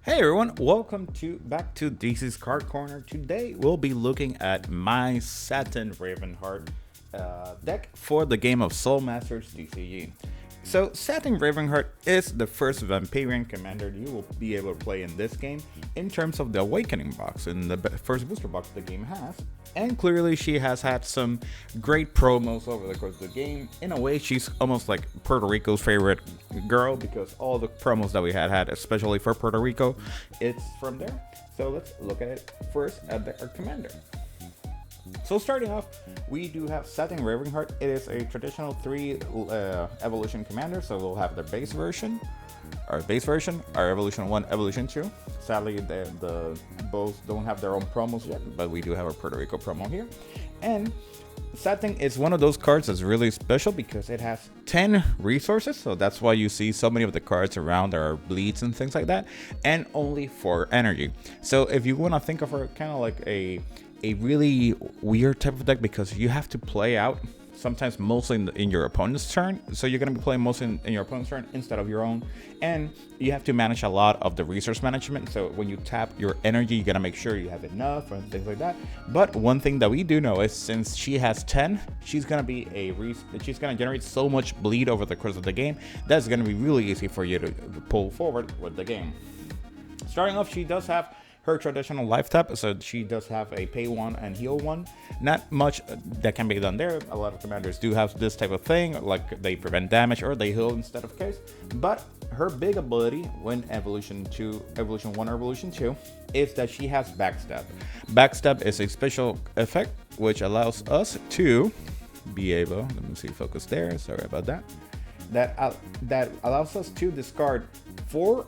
Hey everyone, welcome back to DC's Card Corner. Today we'll be looking at my Satin Ravenheart deck for the game of Soul Masters DCG. So Satin Ravenheart is the first Vampirian commander you will be able to play in this game in terms of the Awakening box and the first booster box the game has. And clearly she has had some great promos over the course of the game. In a way, she's almost like Puerto Rico's favorite girl because all the promos that we had, especially for Puerto Rico, it's from there. So let's look at it first at our commander. So starting off, we do have Satin Ravenheart. It is a traditional 3 evolution commander, so we'll have the base version, our evolution 1, evolution 2. Sadly, the both don't have their own promos yet, but we do have a Puerto Rico promo here. And Satin is one of those cards that's really special because it has 10 resources, so that's why you see so many of the cards around there are bleeds and things like that, and only 4 energy. So if you want to think of her kind of like a really weird type of deck, because you have to play out sometimes mostly in your opponent's turn, so you're going to be playing mostly in your opponent's turn instead of your own, and you have to manage a lot of the resource management. So when you tap your energy, you got to make sure you have enough and things like that. But one thing that we do know is since she has 10, she's going to be she's going to generate so much bleed over the course of the game that's going to be really easy for you to pull forward with the game. Starting off, she does have her traditional life tap, so she does have a pay 1 and heal 1. Not much that can be done there. A lot of commanders do have this type of thing, like they prevent damage or they heal instead of case. But her big ability when evolution 1 or evolution 2 is that she has backstab. Backstab is a special effect which allows us to be able, let me see, focus there, sorry about that. That allows us to discard 4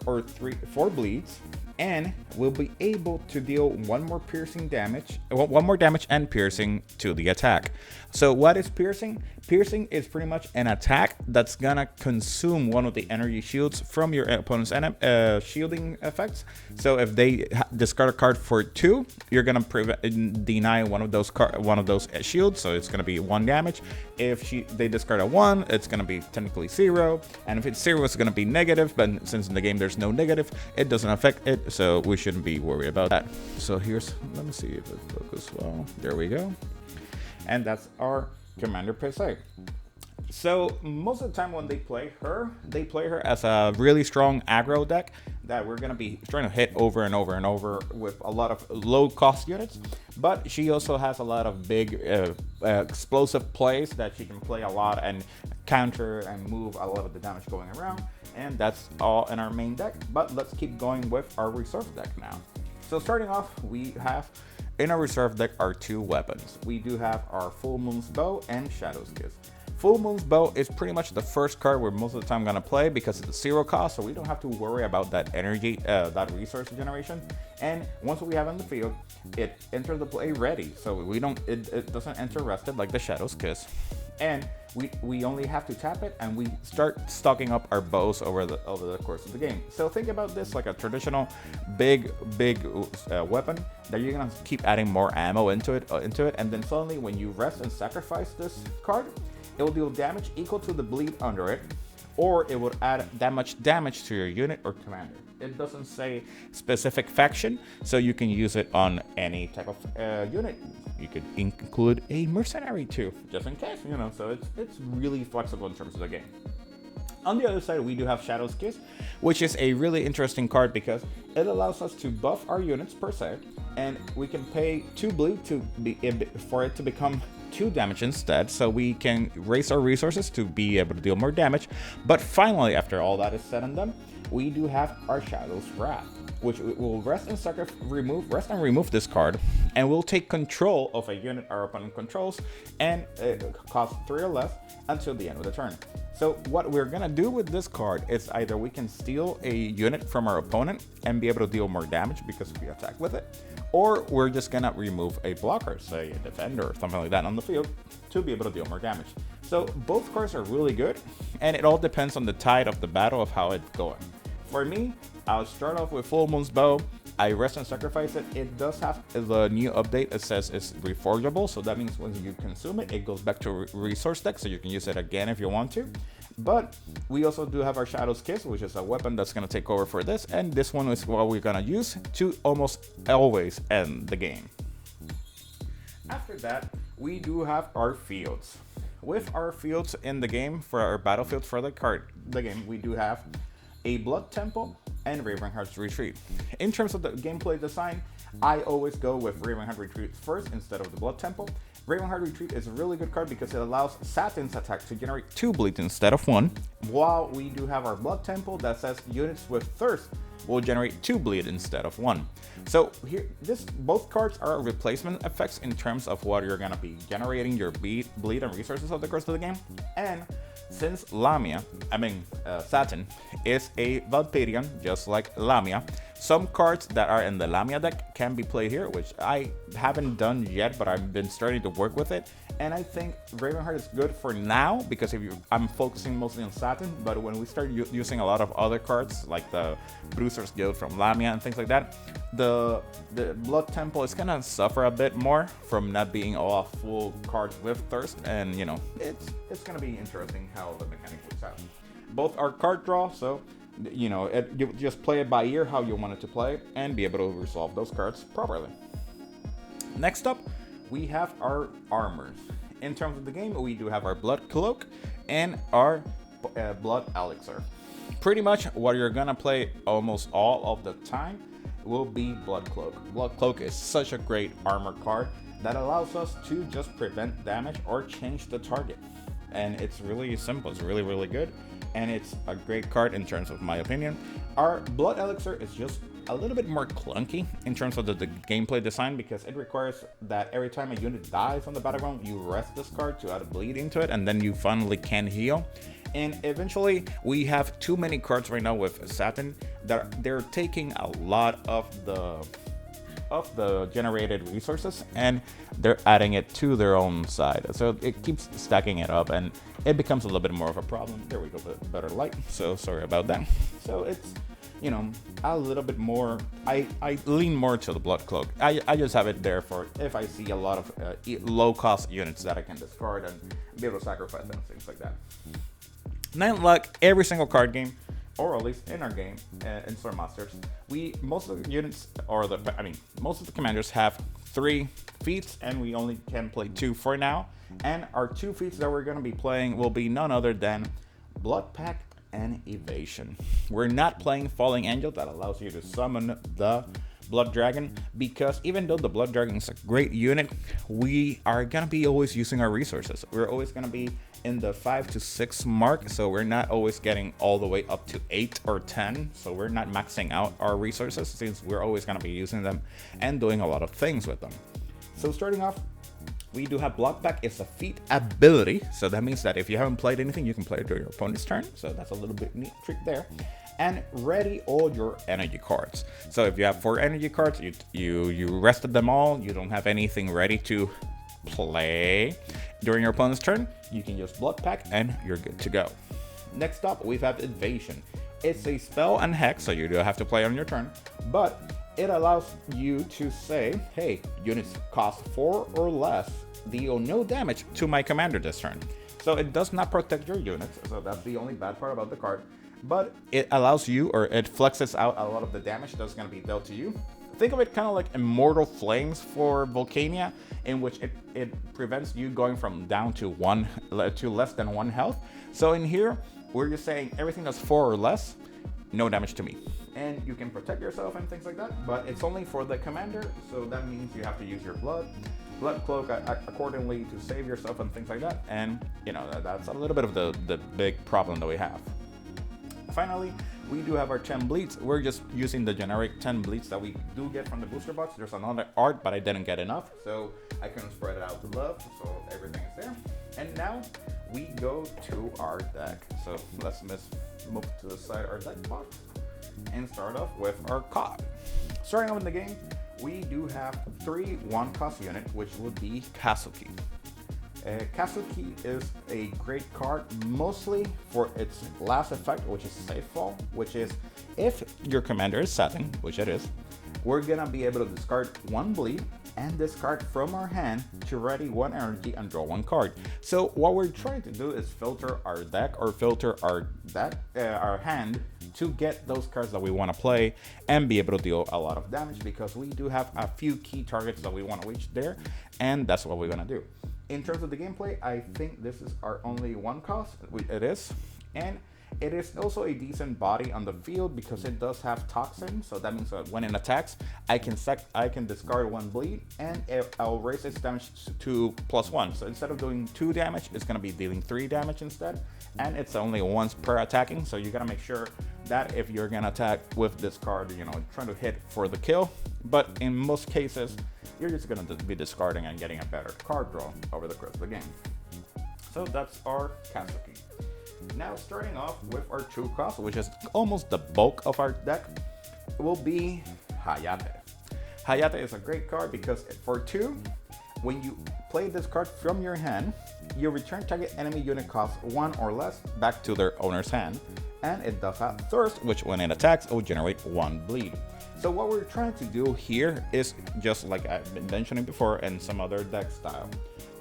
bleeds, and we'll be able to deal one more damage and piercing to the attack. So what is piercing? Piercing is pretty much an attack that's gonna consume one of the energy shields from your opponent's shielding effects. So if they discard a card for 2, you're gonna deny one of those shields, so it's gonna be 1 damage. If they discard a 1, it's gonna be technically 0, and if it's 0, it's gonna be negative. But since in the game there's no negative, it doesn't affect it, so we shouldn't be worried about that. So let me see if it focus well. There we go. And that's our commander per se. So most of the time when they play her as a really strong aggro deck that we're going to be trying to hit over and over and over with a lot of low cost units. But she also has a lot of big explosive plays that she can play a lot and counter and move a lot of the damage going around. And that's all in our main deck. But let's keep going with our reserve deck now. So starting off, we have in our reserve deck are 2 weapons. We do have our Full Moon's Bow and Shadow's Kiss. Full Moon's Bow is pretty much the first card we're most of the time going to play because it's 0 cost, so we don't have to worry about that energy, that resource generation. And once we have in the field, it enters the play ready, so it doesn't enter rested like the Shadow's Kiss. And we only have to tap it, and we start stocking up our bows over the course of the game. So think about this like a traditional big weapon that you're gonna keep adding more ammo into it, and then suddenly when you rest and sacrifice this card, it will deal damage equal to the bleed under it, or it would add that much damage to your unit or commander. It doesn't say specific faction, so you can use it on any type of unit. You could include a mercenary too, just in case, so it's really flexible in terms of the game. On the other side, we do have Shadow's Kiss, which is a really interesting card because it allows us to buff our units per se, and we can pay 2 bleed for it to become 2 damage instead, so we can raise our resources to be able to deal more damage. But finally, after all that is said and done, we do have our Shadow's Wrath, which will rest and remove this card, and we'll take control of a unit our opponent controls, and it costs 3 or less until the end of the turn. So what we're gonna do with this card is either we can steal a unit from our opponent and be able to deal more damage because we attack with it, or we're just gonna remove a blocker, say a defender or something like that on the field, to be able to deal more damage. So both cards are really good, and it all depends on the tide of the battle of how it's going. For me, I'll start off with Full Moon's Bow. I rest and sacrifice it. It does have the new update. It says it's reforgeable, so that means when you consume it, it goes back to resource deck, so you can use it again if you want to. But we also do have our Shadow's Kiss, which is a weapon that's going to take over for this, and this one is what we're going to use to almost always end the game. After that, we do have our fields. With our fields in the game, for our battlefields for the game, we do have a Blood Temple and Ravenheart's Retreat. In terms of the gameplay design, I always go with Ravenheart Retreat first instead of the Blood Temple. Ravenheart Retreat is a really good card because it allows Satin's attack to generate 2 bleeds instead of 1, while we do have our Blood Temple that says units with Thirst will generate 2 bleed instead of 1. So here, both cards are replacement effects in terms of what you're gonna be generating your bleed and resources over the course of the game. And since Satin is a Valkyrian, just like Lamia, some cards that are in the Lamia deck can be played here, which I haven't done yet, but I've been starting to work with it. And I think Ravenheart is good for now because I'm focusing mostly on Satin, but when we start using a lot of other cards like the Bruiser's Guild from Lamia and things like that, the Blood Temple is gonna suffer a bit more from not being all full cards with Thirst, and you know, it's gonna be interesting how the mechanic works out. Both are card draw, so you know, you just play it by ear how you want it to play and be able to resolve those cards properly. Next up, we have our armors. In terms of the game, we do have our Blood Cloak and our Blood Elixir. Pretty much what you're gonna play almost all of the time will be Blood Cloak. Blood Cloak is such a great armor card that allows us to just prevent damage or change the target. And it's really simple, it's really, really good. And it's a great card in terms of my opinion. Our Blood Elixir is just a little bit more clunky in terms of the gameplay design because it requires that every time a unit dies on the battleground, you rest this card to add a bleed into it, and then you finally can heal. And eventually, we have too many cards right now with Satin that they're taking a lot of the generated resources and they're adding it to their own side. So it keeps stacking it up and it becomes a little bit more of a problem. There we go, better light. So sorry about that. So it's, you know, a little bit more, I lean more to the Blood Cloak. I just have it there for if I see a lot of low cost units that I can discard and be able to sacrifice and things like that. Now, like every single card game, or at least in our game, in Storm Masters, most of the units, most of the commanders have 3 feats, and we only can play 2 for now. And our 2 feats that we're going to be playing will be none other than Blood Pact and Evasion. We're not playing Falling Angel that allows you to summon the Blood Dragon, because even though the Blood Dragon is a great unit, we are going to be always using our resources. We're always going to be in the 5 to 6 mark, so we're not always getting all the way up to 8 or 10, so we're not maxing out our resources since we're always going to be using them and doing a lot of things with them. So starting off, we do have Blood Pact. It's a feat ability, so that means that if you haven't played anything, you can play it during your opponent's turn, so that's a little bit neat trick there. And ready all your energy cards. So if you have 4 energy cards, you rested them all, you don't have anything ready to play during your opponent's turn, you can use Blood Pact and you're good to go. Next up, we have Evasion. It's a spell and hex, so you do have to play on your turn, but it allows you to say, hey, units cost 4 or less deal no damage to my commander this turn. So it does not protect your units, so that's the only bad part about the card, but it allows you, or it flexes out a lot of the damage that's going to be dealt to you. Think of it kind of like Immortal Flames for Volcania, in which it prevents you going from down to less than 1 health. So in here, we're just saying everything that's 4 or less, no damage to me. And you can protect yourself and things like that, but it's only for the commander, so that means you have to use your Blood Cloak accordingly to save yourself and things like that. And, you know, that's a little bit of the big problem that we have. Finally, we do have our 10 bleeds. We're just using the generic 10 bleeds that we do get from the booster box. There's another art, but I didn't get enough, so I couldn't spread it out to love, so everything is there. And now we go to our deck. So let's move to the side our deck box and start off with our card. Starting off in the game, we do have 3 1-cost unit, which would be Kazuki. Kazuki is a great card, mostly for its last effect, which is Safe Fall, which is if your commander is Satin, which it is, we're gonna be able to discard 1 bleed and discard from our hand to ready 1 energy and draw 1 card. So what we're trying to do is filter our deck or filter our hand to get those cards that we want to play and be able to deal a lot of damage, because we do have a few key targets that we want to reach there, and that's what we're going to do. In terms of the gameplay, I think this is our only 1 cost. It is. And it is also a decent body on the field because it does have Toxin, so that means that when it attacks, I can discard 1 bleed, and I'll raise its damage to +1. So instead of doing 2 damage, it's going to be dealing 3 damage instead, and it's only once per attacking. So you got to make sure that if you're going to attack with this card, you know, trying to hit for the kill. But in most cases, you're just going to be discarding and getting a better card draw over the course of the game. So that's our Kazuki. Now, starting off with our 2 cost, which is almost the bulk of our deck, will be Hayate. Hayate is a great card because for 2, when you play this card from your hand, you return target enemy unit cost 1 or less back to their owner's hand, and it does have Thirst, which when it attacks, it will generate 1 bleed. So what we're trying to do here is just like I've been mentioning before in some other deck style.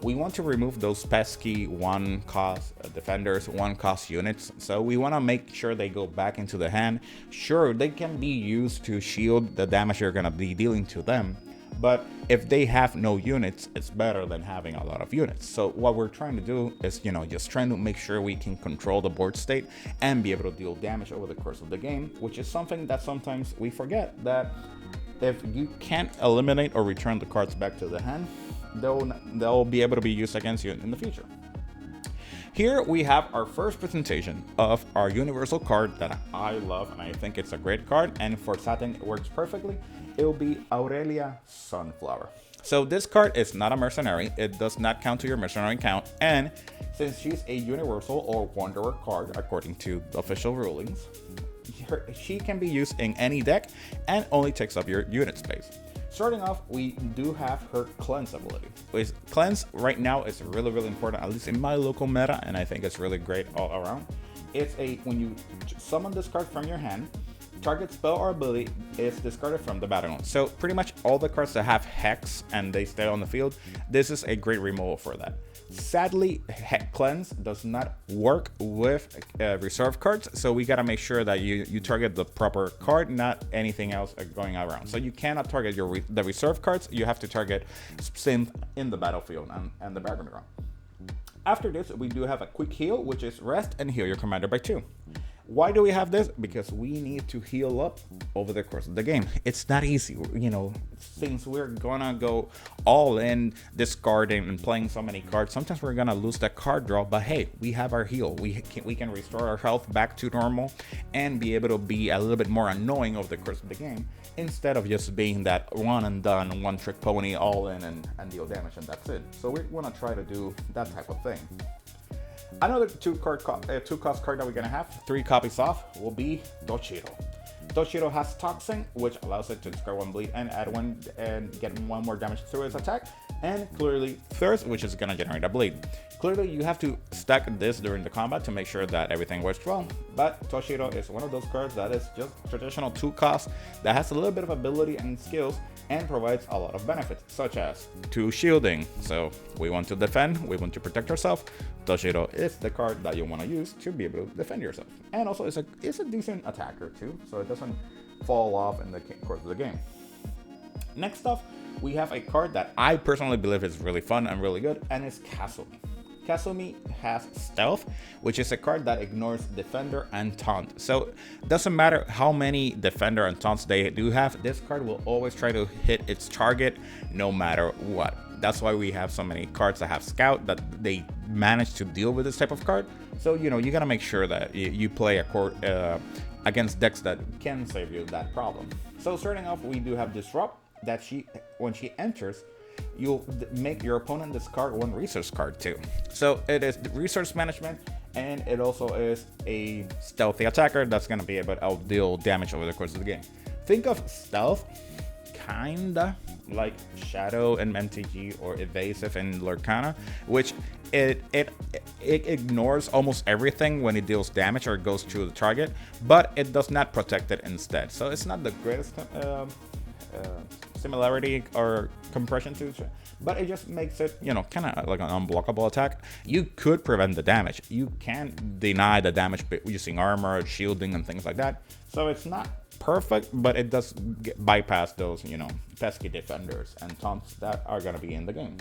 We want to remove those pesky 1 cost defenders, 1 cost units. So we want to make sure they go back into the hand. Sure, they can be used to shield the damage you're going to be dealing to them, but if they have no units, it's better than having a lot of units. So what we're trying to do is, you know, just trying to make sure we can control the board state and be able to deal damage over the course of the game, which is something that sometimes we forget, that if you can't eliminate or return the cards back to the hand, they'll be able to be used against you in the future. Here we have our first presentation of our universal card that I love, and I think it's a great card, and for Satin it works perfectly. It will be Aurelia Sunflower. So this card is not a mercenary, it does not count to your mercenary count, and since she's a universal or wanderer card according to the official rulings, she can be used in any deck and only takes up your unit space. Starting off, we do have her Cleanse ability. Cleanse right now is really, really important, at least in my local meta, and I think it's really great all around. It's when you summon this card from your hand, target spell or ability is discarded from the battlefield. So pretty much all the cards that have Hex and they stay on the field, this is a great removal for that. Sadly, Cleanse does not work with reserve cards, so we gotta make sure that you target the proper card, not anything else going around. So you cannot target the reserve cards, you have to target synth in the battlefield and the background. After this, we do have a quick heal, which is rest and heal your commander by 2. Why do we have this? Because we need to heal up over the course of the game. It's not easy, you know, since we're gonna go all in discarding and playing so many cards, sometimes we're gonna lose that card draw, but hey, we have our heal. We can restore our health back to normal and be able to be a little bit more annoying over the course of the game, instead of just being that one and done, one trick pony, all in and deal damage and that's it. So we wanna try to do that type of thing. Another 2 cost card that we're gonna have, 3 copies off, will be Toshiro. Toshiro has Toxin, which allows it to discard 1 bleed and add 1 and get 1 more damage through its attack, and clearly Thirst, which is gonna generate a bleed. Clearly you have to stack this during the combat to make sure that everything works well, but Toshiro is one of those cards that is just traditional 2 cost that has a little bit of ability and skills and provides a lot of benefits, such as 2 shielding. So we want to defend, we want to protect ourselves. Toshiro is the card that you want to use to be able to defend yourself. And also it's a decent attacker too, so it doesn't fall off in the course of the game. Next up, we have a card that I personally believe is really fun and really good, and it's Kasumi. Kasumi has Stealth, which is a card that ignores Defender and Taunt. So it doesn't matter how many Defender and Taunts they do have, this card will always try to hit its target no matter what. That's why we have so many cards that have Scout, that they manage to deal with this type of card. So, you know, you gotta make sure that you play against decks that can save you that problem. So starting off, we do have Disrupt, that when she enters, you'll make your opponent discard 1 resource card too. So it is resource management, and it also is a stealthy attacker that's going to be able to deal damage over the course of the game. Think of stealth kinda like Shadow and MTG or Evasive and Lurkana, which it ignores almost everything when it deals damage or goes to the target, but it does not protect it instead. So it's not the greatest similarity or compression to it, but it just makes it, kind of like an unblockable attack. You could prevent the damage. You can't deny the damage using armor, shielding, and things like that. So it's not perfect, but it does bypass those, pesky defenders and taunts that are going to be in the game.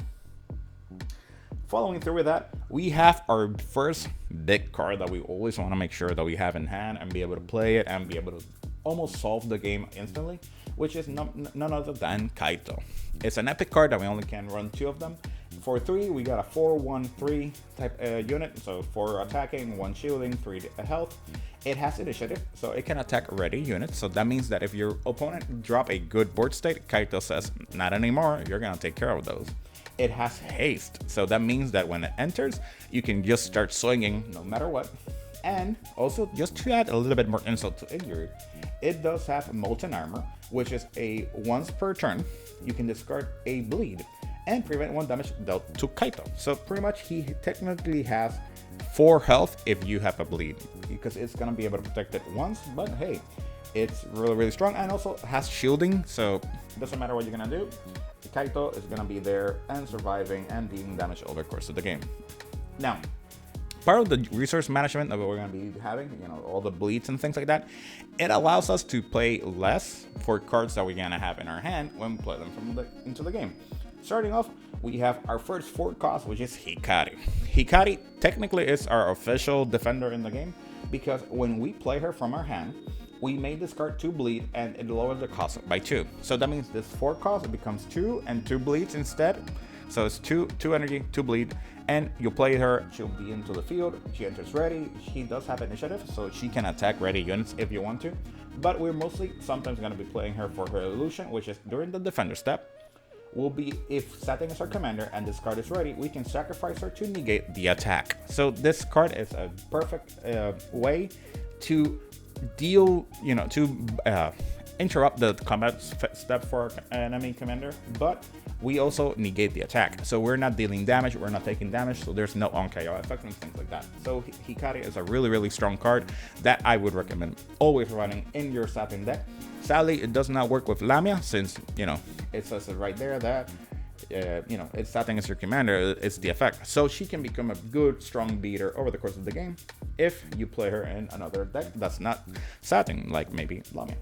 Following through with that, we have our first big card that we always want to make sure that we have in hand and be able to play it and be able to almost solve the game instantly, which is none other than Kaito. It's an epic card that we only can run 2 of them. For 3, we got a 4-1-3 type unit, so 4 attacking, 1 shielding, 3 health. It has initiative, so it can attack ready units. So that means that if your opponent drop a good board state, Kaito says, not anymore, you're gonna take care of those. It has haste, so that means that when it enters, you can just start swinging no matter what. And also, just to add a little bit more insult to injury, it does have molten armor, which is a once per turn, you can discard a bleed and prevent 1 damage dealt to Kaito. So pretty much he technically has 4 health if you have a bleed, because it's gonna be able to protect it once, but hey, it's really strong, and also has shielding, so it doesn't matter what you're gonna do, Kaito is gonna be there and surviving and dealing damage over the course of the game. Now, part of the resource management that we're going to be having, all the bleeds and things like that, it allows us to play less for cards that we're going to have in our hand when we play them into the game. Starting off, we have our first 4 cost, which is Hikari. Hikari technically is our official defender in the game, because when we play her from our hand, we may discard 2 bleed and it lowers the cost by 2. So that means this 4 cost, it becomes 2 and 2 bleeds instead. So it's 2 energy, 2 bleed, and you play her, she'll be into the field, she enters ready, she does have initiative, so she can attack ready units if you want to, but we're mostly sometimes going to be playing her for her illusion, which is during the defender step, will be if Satin is our commander and this card is ready, we can sacrifice her to negate the attack. So this card is a perfect way to deal, interrupt the combat step for an enemy commander, but we also negate the attack. So we're not dealing damage, we're not taking damage, so there's no on-KO effect and things like that. So Hikari is a really strong card that I would recommend always running in your Satin deck. Sadly, it does not work with Lamia, since, it says it right there that, it's Satin as your commander, it's the effect. So she can become a good, strong beater over the course of the game if you play her in another deck that's not Satin, like maybe Lamia.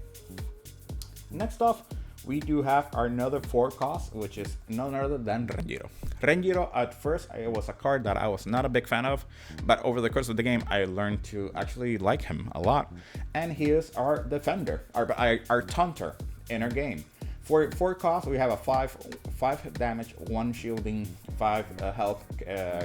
Next off, we do have our another 4 cost, which is none other than Renjiro. Renjiro, at first, it was a card that I was not a big fan of, but over the course of the game, I learned to actually like him a lot. And he is our defender, our taunter in our game. For 4 costs, we have a 5 damage, 1 shielding, 5 health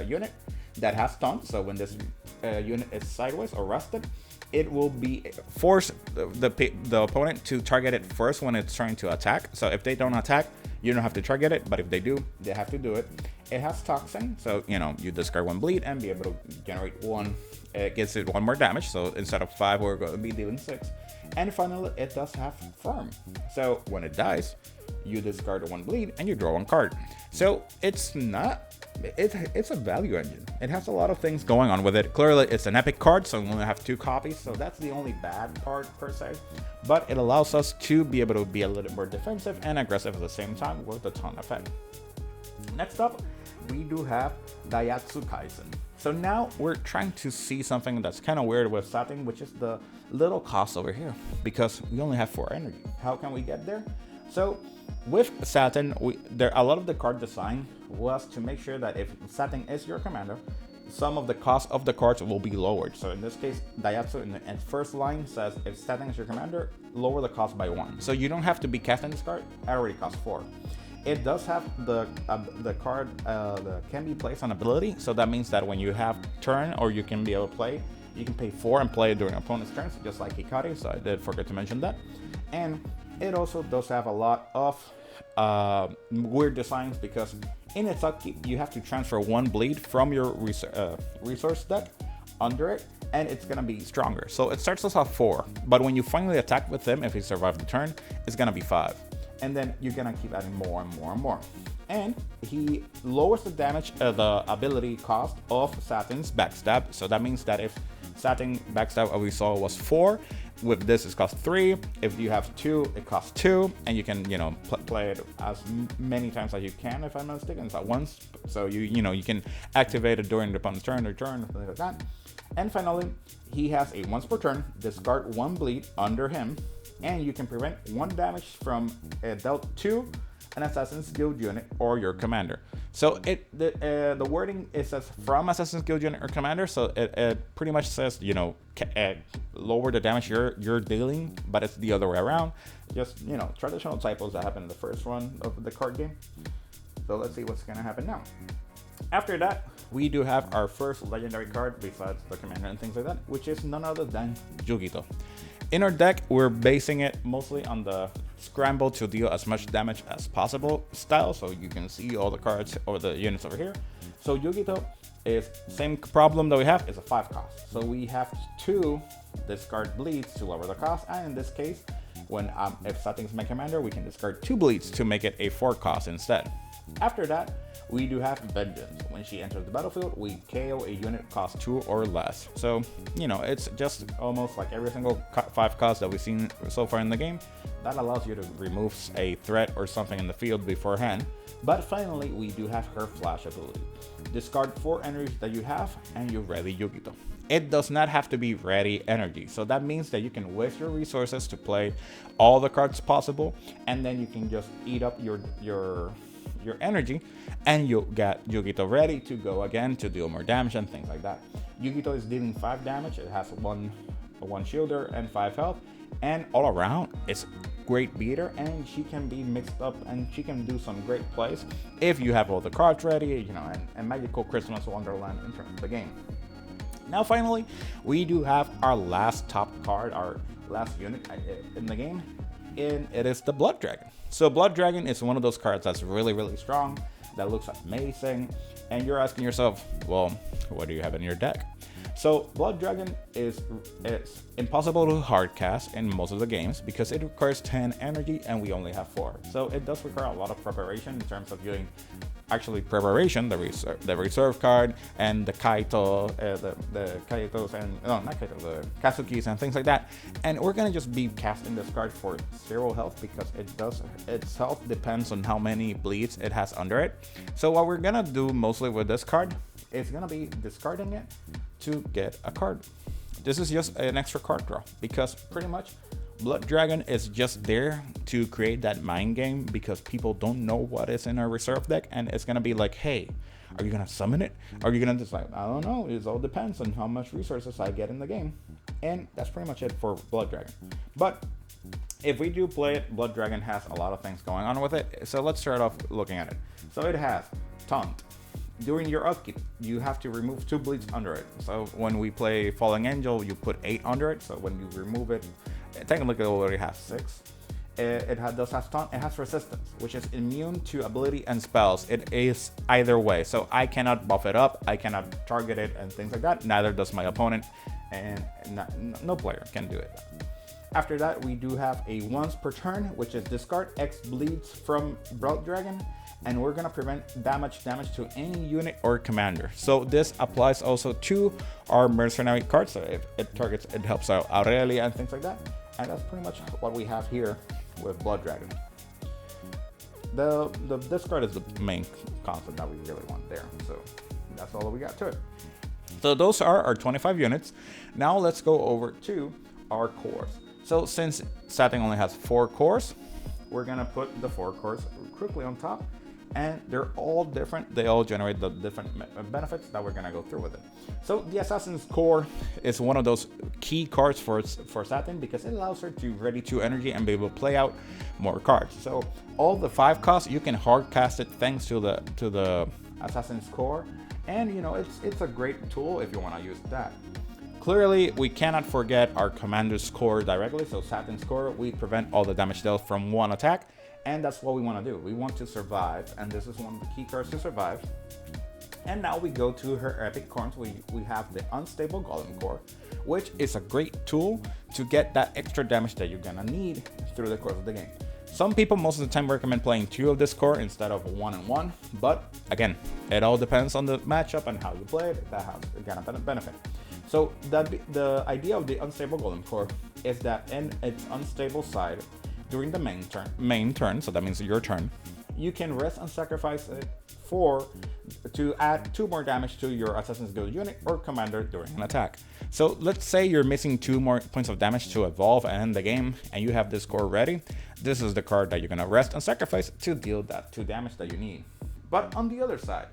unit that has taunt. So when this unit is sideways or rested, it will be force the opponent to target it first when it's trying to attack. So if they don't attack, you don't have to target it, but if they do, they have to do it. It has toxin, so you discard 1 bleed and be able to generate 1. It gives it 1 more damage, so instead of 5, we're going to be dealing 6. And finally, it does have firm, so when it dies, you discard 1 bleed and you draw 1 card. So it's a value engine. It has a lot of things going on with it. Clearly, it's an epic card, so we only have 2 copies, so that's the only bad part per se. But it allows us to be able to be a little more defensive and aggressive at the same time with the taunt effect. Next up, we do have Daihatsu Kaisen. So now we're trying to see something that's kind of weird with Satin, which is the little cost over here, because we only have 4 energy. How can we get there? So with Satin, a lot of the card design was to make sure that if Satin is your commander, some of the cost of the cards will be lowered. So in this case, Daihatsu in the first line says if Satin is your commander, lower the cost by 1. So you don't have to be casting this card, it already costs 4. It does have the card that can be placed on ability, so that means that when you have turn or you can be able to play, you can pay 4 and play it during opponent's turns, just like Hikari, so I did forget to mention that. And it also does have a lot of weird designs, because in its upkeep, you have to transfer 1 bleed from your resource deck under it, and it's gonna be stronger. So it starts us off 4, but when you finally attack with him, if he survives the turn, it's gonna be 5. And then you're gonna keep adding more and more and more. And he lowers the damage, the ability cost of Satin's backstab. So that means that if Satin backstab, as we saw, was 4, with this, it costs 3. If you have 2, it costs 2, and you can, you know, play it as many times as you can, if I'm not mistaken. It's not once, so you can activate it during the opponent's turn or something like that. And finally, he has a once per turn, discard 1 bleed under him, and you can prevent 1 damage from dealt to an Assassin's Guild unit or your commander. So the wording, it says from Assassin's Guild unit or commander, so it pretty much says, you know, lower the damage you're dealing, but it's the other way around. Just, you know, traditional typos that happen in the first run of the card game. So let's see what's gonna happen now. After that, we do have our first legendary card besides the commander and things like that, which is none other than Yugito. In our deck, we're basing it mostly on the scramble to deal as much damage as possible style, so you can see all the cards or the units over here. So Yugito is same problem that we have, is a 5 cost. So we have 2 discard bleeds to lower the cost, and in this case, when if Satin's my commander, we can discard 2 bleeds to make it a 4 cost instead. After that, we do have Vengeance. When she enters the battlefield, we KO a unit cost 2 or less. So, you know, it's just almost like every single 5 cost that we've seen so far in the game. That allows you to remove a threat or something in the field beforehand. But finally, we do have her flash ability. Discard 4 energies that you have, and you ready Yugito. It does not have to be ready energy, so that means that you can waste your resources to play all the cards possible, and then you can just eat up your energy, and you'll get Yugito ready to go again to deal more damage and things like that. Yugito is dealing 5 damage. It has one shielder and 5 health, and all around it's great beater, and she can be mixed up and she can do some great plays if you have all the cards ready, you know, and Magical Christmas Wonderland in terms of the game. Now finally, we do have our last top card, our last unit in the game, and it is the Blood Dragon. So Blood Dragon is one of those cards that's really, really strong, that looks amazing, and you're asking yourself, well, what do you have in your deck? So Blood Dragon it's impossible to hard cast in most of the games because it requires 10 energy and we only have 4. So it does require a lot of preparation in terms of doing preparation, the reserve card and the Kaito, the Kaitos and no, not Kaito, the Kazukis and things like that. And we're gonna just be casting this card for 0 health because its health depends on how many bleeds it has under it. So what we're gonna do mostly with this card is gonna be discarding it to get a card. This is just an extra card draw because pretty much Blood Dragon is just there to create that mind game because people don't know what is in our reserve deck, and it's gonna be like, hey, are you gonna summon it? Are you gonna decide? I don't know. It all depends on how much resources I get in the game, and that's pretty much it for Blood Dragon. But if we do play it, Blood Dragon has a lot of things going on with it. So let's start off looking at it. So it has Taunt. During your upkeep, you have to remove 2 bleeds under it. So when we play Falling Angel, you put 8 under it. So when you remove it, technically it already has 6. It does have Taunt. It has Resistance, which is immune to ability and spells. It is either way. So I cannot buff it up, I cannot target it and things like that. Neither does my opponent, and no player can do it. After that, we do have a once per turn, which is discard X bleeds from Blood Dragon, and we're gonna prevent damage to any unit or commander. So this applies also to our mercenary cards. So if it targets, it helps out Aurelia and things like that. And that's pretty much what we have here with Blood Dragon. This card is the main concept that we really want there. So that's all that we got to it. So those are our 25 units. Now let's go over to our cores. So since Satin only has 4 cores, we're gonna put the 4 cores quickly on top, and they're all different. They all generate the different benefits that we're gonna go through with it. So the Assassin's Core is one of those key cards for Satin because it allows her to ready 2 energy and be able to play out more cards. So all the 5 costs, you can hard cast it thanks to the Assassin's Core, and you know it's a great tool if you want to use that. Clearly, we cannot forget our commander's core directly, so Satin's core, we prevent all the damage dealt from 1 attack, and that's what we want to do. We want to survive, and this is one of the key cards to survive. And now we go to her epic cards. We have the Unstable Golem Core, which is a great tool to get that extra damage that you're gonna need through the course of the game. Some people most of the time recommend playing 2 of this core instead of 1 and 1, but again, it all depends on the matchup and how you play it. That has gonna benefit. So the idea of the Unstable Golem Core is that in its unstable side during the main turn, so that means your turn, you can rest and sacrifice it to add 2 more damage to your Assassin's Guild unit or commander during an attack. So let's say you're missing 2 more points of damage to evolve and end the game, and you have this core ready. This is the card that you're gonna rest and sacrifice to deal that 2 damage that you need. But on the other side,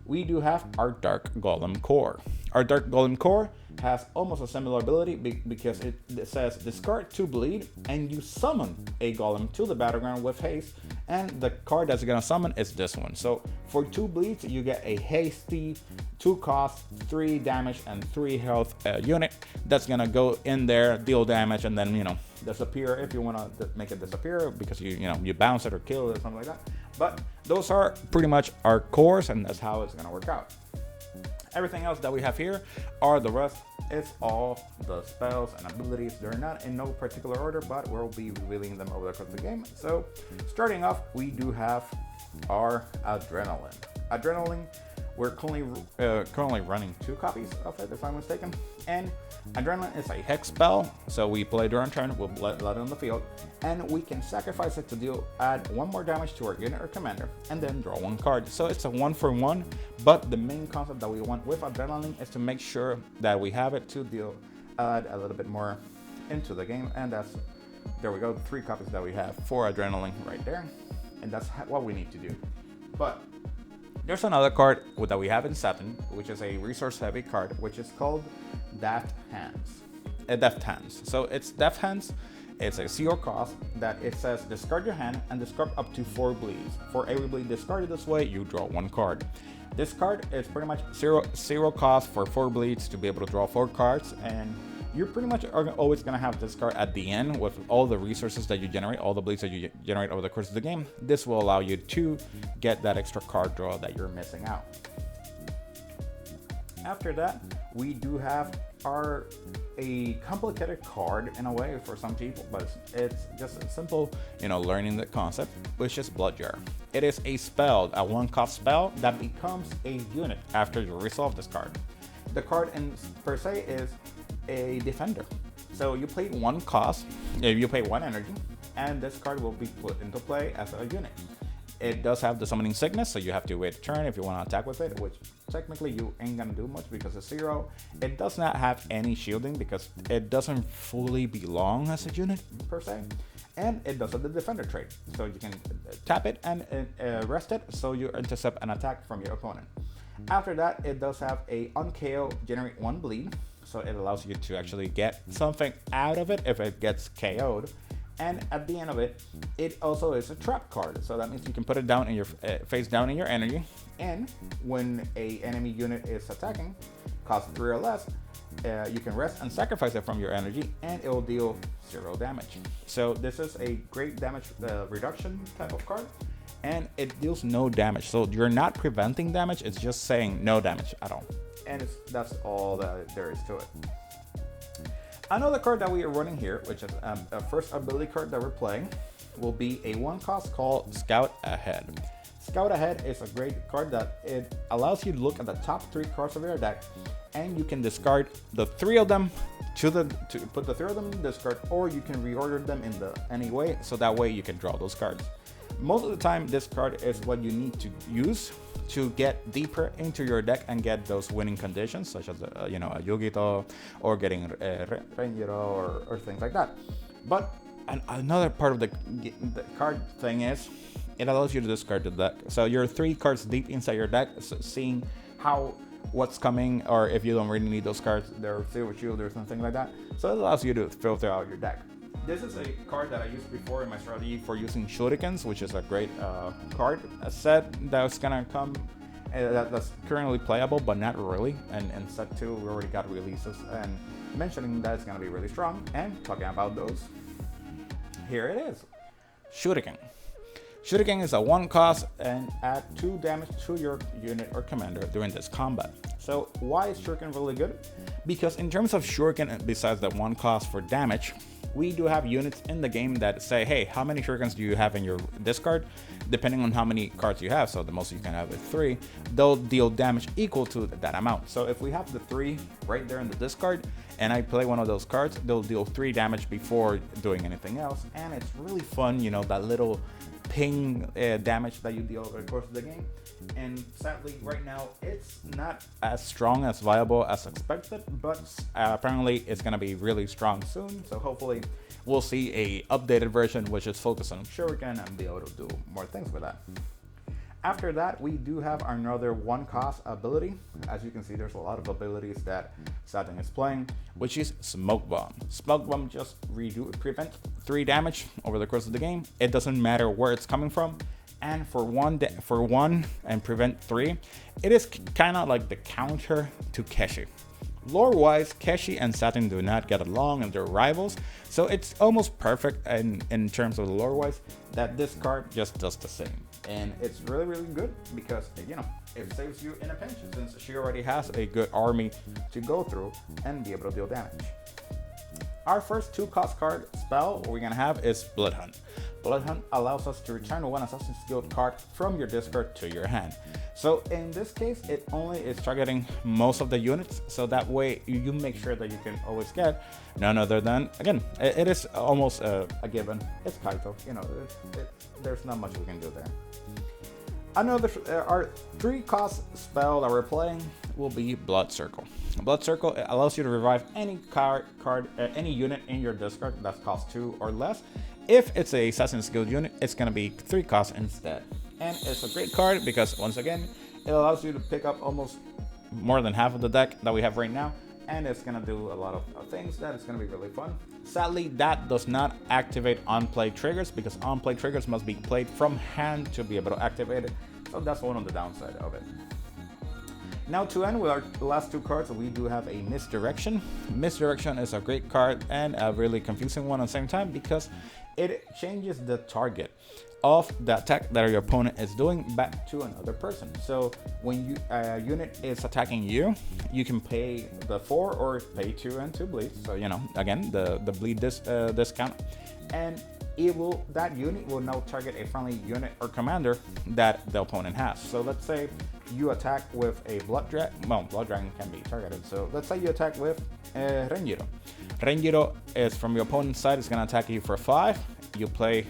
we do have our Dark Golem core. Our Dark Golem core has almost a similar ability because it says discard 2 bleed and you summon a golem to the battleground with haste, and the card that's gonna summon is this one. So for 2 bleeds you get a hasty 2 cost, 3 damage and 3 health unit that's gonna go in there, deal damage, and then disappear if you want to make it disappear because you bounce it or kill it or something like that. But those are pretty much our cores, and that's how it's gonna work out. Everything else that we have here are the rest. It's all the spells and abilities. They're not in no particular order, but we'll be revealing them over the course of the game. So starting off, we do have our Adrenaline. Adrenaline, we're currently running 2 copies of it, if I'm mistaken. And Adrenaline is a hex spell, so we play during turn, we'll let it on the field, and we can sacrifice it to add 1 more damage to our unit or commander, and then draw 1 card. So it's a 1-for-1, but the main concept that we want with Adrenaline is to make sure that we have it to add a little bit more into the game, and there we go, 3 copies that we have for Adrenaline right there, and that's what we need to do. But there's another card that we have in Satin, which is a resource-heavy card, which is called Deft Hands. Deft Hands. So it's Deft Hands. It's a 0 cost that it says discard your hand and discard up to 4 bleeds. For every bleed discarded this way, you draw 1 card. This card is pretty much zero cost for 4 bleeds to be able to draw 4 cards, and you're pretty much always going to have this card at the end with all the resources that you generate, all the bleeds that you generate over the course of the game. This will allow you to get that extra card draw that you're missing out. After that, we do have a complicated card in a way for some people, but it's just a simple, learning the concept, which is Blood Jar. It is a spell, a 1-cost spell that becomes a unit after you resolve this card. The card per se is a defender. So you play 1 cost, you pay 1 energy, and this card will be put into play as a unit. It does have the summoning sickness, so you have to wait a turn if you want to attack with it, which technically you ain't gonna do much because it's 0. It does not have any shielding because it doesn't fully belong as a unit per se, and it does have the defender trait, so you can tap it and rest it so you intercept an attack from your opponent. After that, it does have a on KO generate 1 bleed, so it allows you to actually get something out of it if it gets KO'd. And at the end of it, it also is a trap card, so that means you can put it down in your face down in your energy, and when a enemy unit is attacking, cost 3 or less, you can rest and sacrifice it from your energy, and it will deal 0 damage. So this is a great damage reduction type of card, and it deals no damage. So you're not preventing damage; it's just saying no damage at all, and that's all that there is to it. Another card that we are running here, which is a first ability card that we're playing, will be a 1-cost called Scout Ahead. Scout Ahead is a great card that it allows you to look at the top 3 cards of your deck, and you can discard the 3 of them to put the 3 of them in discard, or you can reorder them in any way, so that way you can draw those cards. Most of the time, this card is what you need to use to get deeper into your deck and get those winning conditions, such as a Yugito or getting Renjiro or things like that. But another part of the card thing is it allows you to discard the deck. So you're 3 cards deep inside your deck, so seeing what's coming, or if you don't really need those cards, they're Silver Shield or something like that. So it allows you to filter out your deck. This is a card that I used before in my strategy for using Shurikens, which is a great card, a set that's gonna come that's currently playable, but not really. And in set 2, we already got releases and mentioning that it's gonna be really strong. And talking about those, here it is, Shuriken. Shuriken is a 1-cost and add 2 damage to your unit or commander during this combat. So why is Shuriken really good? Because in terms of Shuriken, besides the 1 cost for damage, we do have units in the game that say, hey, how many shurikens do you have in your discard? Depending on how many cards you have, so the most you can have is 3, they'll deal damage equal to that amount. So if we have the 3 right there in the discard, and I play one of those cards, they'll deal 3 damage before doing anything else. And it's really fun, you know, that little ping damage that you deal over the course of the game. And sadly, right now, it's not as strong as viable as expected, but apparently it's going to be really strong soon. So hopefully we'll see a updated version which is focused on Shuriken and be able to do more things with that. After that, we do have another 1 cost ability. As you can see, there's a lot of abilities that Satin is playing, which is Smoke Bomb. Smoke Bomb just prevents 3 damage over the course of the game. It doesn't matter where it's coming from. And for one and prevent 3, it is kind of like the counter to Keshi. Lore-wise, Keshi and Satin do not get along and they're rivals, so it's almost perfect in terms of lore-wise that this card just does the same. And it's really, really good because, you know, it saves you in a pinch since she already has a good army to go through and be able to deal damage. Our first 2-cost card spell we're gonna have is Blood Hunt. Blood Hunt allows us to return 1 Assassin's Guild card from your discard to your hand. So in this case, it only is targeting most of the units, so that way you make sure that you can always get none other than, again, it is almost a given. It's Kaito, you know, there's not much we can do there. Another, our 3-cost spell that we're playing will be Blood Circle. Blood Circle allows you to revive any any unit in your discard that costs 2 or less. If it's a Assassin's Guild unit, it's going to be 3 costs instead. And it's a great card because, once again, it allows you to pick up almost more than half of the deck that we have right now. And it's going to do a lot of things that is going to be really fun. Sadly, that does not activate on-play triggers because on-play triggers must be played from hand to be able to activate it. So that's one of the downside of it. Now to end with our last 2 cards, we do have a Misdirection. Misdirection is a great card and a really confusing one at the same time because it changes the target of the attack that your opponent is doing back to another person. So when a unit is attacking you, you can pay the 4 or pay 2 and 2 bleeds. So, you know, again, the bleed discount, and that unit will now target a friendly unit or commander that the opponent has. So let's say you attack with a Blood Dragon. Well, Blood Dragon can be targeted. So let's say you attack with Renjiro. Renjiro is from your opponent's side. It's going to attack you for 5. You play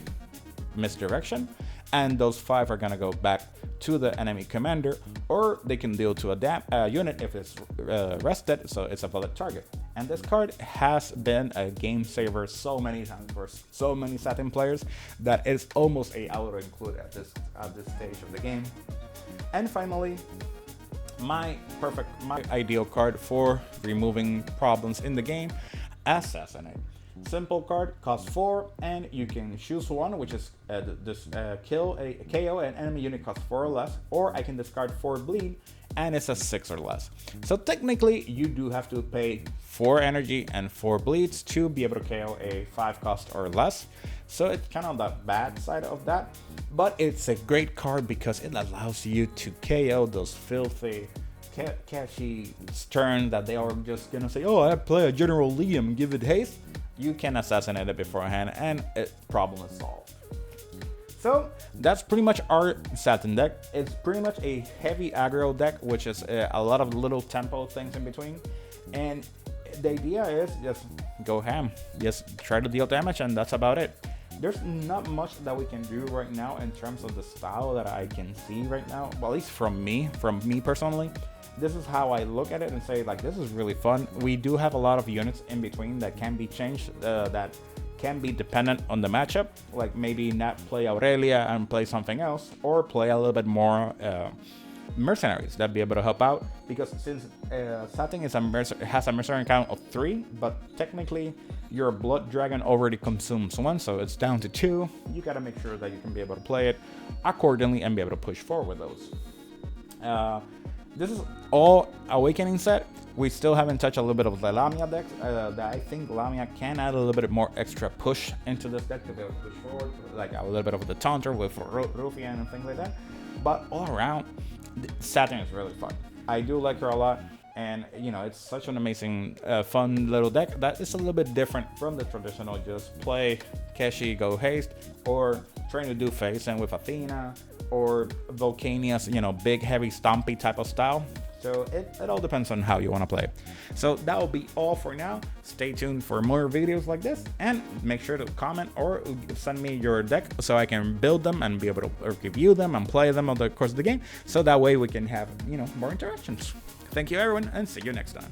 Misdirection, and those 5 are going to go back to the enemy commander, or they can deal to a unit if it's rested, so it's a valid target. And this card has been a game saver so many times for so many Satin players that it's almost a auto include at this stage of the game. And finally, my ideal card for removing problems in the game, Assassinate. Simple card, costs 4, and you can choose one, which is KO an enemy unit costs 4 or less, or I can discard 4 bleed, and it's a 6 or less. So technically, you do have to pay 4 energy and 4 bleeds to be able to KO a 5 cost or less. So it's kind of the bad side of that, but it's a great card because it allows you to KO those filthy catchy turn that they are just gonna say, oh, I play a General Liam, give it haste. You can assassinate it beforehand and problem is solved. So that's pretty much our Satin deck. It's pretty much a heavy aggro deck, which is a lot of little tempo things in between. And the idea is just go ham, just try to deal damage, and that's about it. There's not much that we can do right now in terms of the style that I can see right now, well, at least from me personally. This is how I look at it and say, like, this is really fun. We do have a lot of units in between that can be changed, that can be dependent on the matchup, like maybe not play Aurelia and play something else, or play a little bit more mercenaries that be able to help out, because since Satin is has a mercenary count of 3, but technically your Blood Dragon already consumes 1, so it's down to 2. You gotta make sure that you can be able to play it accordingly and be able to push forward with those. This is all Awakening set. We still haven't touched a little bit of the Lamia deck. That I think Lamia can add a little bit more extra push into this deck to be able to push forward, like a little bit of the taunter with Ruffian and things like that. But all around, Satin is really fun. I do like her a lot. And you know, it's such an amazing, fun little deck that is a little bit different from the traditional just play Keshi, go haste, or trying to do face and with Athena, or Volcania's, you know, big heavy stompy type of style. So it all depends on how you want to play. So that will be all for now. Stay tuned for more videos like this, and make sure to comment or send me your deck so I can build them and be able to review them and play them over the course of the game. So that way we can have, you know, more interactions. Thank you everyone, and see you next time.